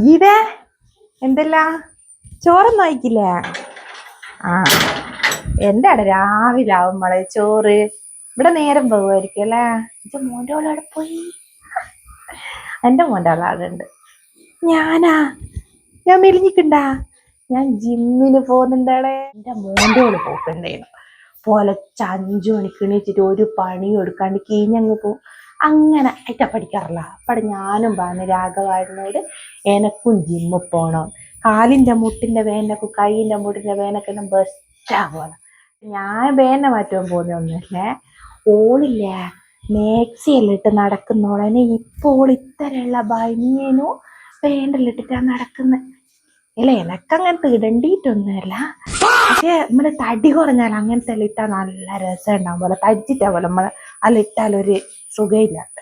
ഗീതേ എന്തല്ല ചോറൊന്നും വായിക്കില്ല. ആ എന്റെ അവിടെ രാവിലെ ആവുമ്പളെ ചോറ് ഇവിടെ നേരം പോകുമായിരിക്കും അല്ലേ. എന്റെ മോൻ്റെ ഓള് അവിടെ പോയി. എന്റെ മോൻ്റെ ആൾ അവിടെ ഉണ്ട്. ഞാൻ മെലിഞ്ഞിട്ടുണ്ടാ. ഞാൻ ജിമ്മിന് പോകുന്നുണ്ടാളെ. എന്റെ മോൻ്റെ ഓള് പോക്കുണ്ടായിരുന്നു. പൊലച്ച 5 മണിക്ക് എണീച്ചിട്ട് ഒരു പണിയും എടുക്കാണ്ട് കീഞ്ഞങ്ങ് പോവും. അങ്ങനെ ആയിട്ടാ പഠിക്കാറില്ല. അപ്പടെ ഞാനും പറഞ്ഞു രാഘവാടിനോട് എനക്കും ജിമ്മിൽ പോണം. കാലിന്റെ മുട്ടിന്റെ വേനക്കും കൈയിന്റെ മുട്ടിന്റെ വേനൊക്കെ ബെസ്റ്റാ പോലെ. ഞാൻ വേന മാറ്റാൻ പോകുന്നൊന്നുമില്ലേ. ഓളില്ലേ മാക്സിയെല്ലാം ഇട്ട് നടക്കുന്നോളനെ ഇപ്പോൾ ഇത്തരമുള്ള ബനിയനോ വേണ്ടെല്ലാം ഇട്ടിട്ടാ നടക്കുന്നത്. ഇല്ല എനക്കങ്ങനത്തെ ഇടണ്ടിട്ടൊന്നുമല്ല. പക്ഷെ നമ്മള് തടി കുറഞ്ഞാൽ അങ്ങനത്തെ എല്ലാം ഇട്ടാൽ നല്ല രസം ഉണ്ടാവും പോലെ. തടിച്ചിട്ടാ പോലെ നമ്മള് അതിൽ ഇട്ടാലൊരു സുഖമില്ലാത്ത.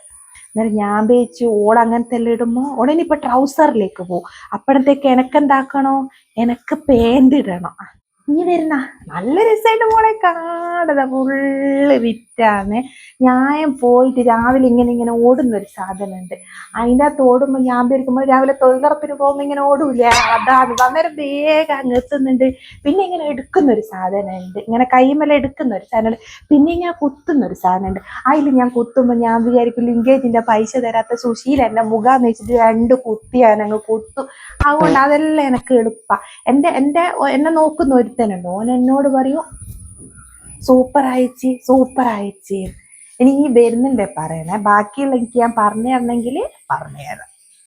എന്നാലും ഞാൻ പേച്ചു ഓളങ്ങനത്തെ എല്ലാം ഇടുമ്പോ ഓളിനിപ്പോ ട്രൗസറിലേക്ക് പോകും. അപ്പോഴത്തേക്ക് എനക്കെന്താക്കണോ, എനക്ക് പാന്റ് ഇടണം. ഇനി വരുന്ന നല്ല രസമായിട്ട് മോളെ കാടത ഫുള്ള് വിറ്റാണ്. ഞാൻ പോയിട്ട് രാവിലെ ഇങ്ങനെ ഓടുന്നൊരു സാധനമുണ്ട്. അതിൻ്റെ അകത്ത് ഓടുമ്പോൾ ഞാൻ പേരിക്കുമ്പോൾ രാവിലെ തൊഴിലുറപ്പിന് പോകുമ്പോൾ ഇങ്ങനെ ഓടൂല. അതാണ് അന്നേരം വേഗം അങ്ങ് എത്തുന്നുണ്ട്. പിന്നെ ഇങ്ങനെ എടുക്കുന്നൊരു സാധനമുണ്ട്, ഇങ്ങനെ കൈമേലെ എടുക്കുന്ന ഒരു സാധനമുണ്ട്. പിന്നെ ഞാൻ കുത്തുന്നൊരു സാധനമുണ്ട്. അതിൽ ഞാൻ കുത്തുമ്പോൾ ഞാൻ വിചാരിക്കും ലിങ്കേജിന്റെ പൈസ തരാത്ത സുശീല എന്നെ മുഖാന്ന് വെച്ചിട്ട് 2 കുത്തി ഞാനങ്ങ് കുത്തും. അതുകൊണ്ട് അതെല്ലാം എനിക്ക് എളുപ്പ. എന്നെ നോക്കുന്ന ഒരുത്തനുണ്ട്. ഓൻ എന്നോട് പറയൂ സൂപ്പർ അയച്ചി. ഇനി ഈ വരുന്നുണ്ടേ പറയണേ. ബാക്കിയുള്ള എനിക്ക് ഞാൻ പറഞ്ഞു തരണമെങ്കിൽ പറഞ്ഞു തരാം.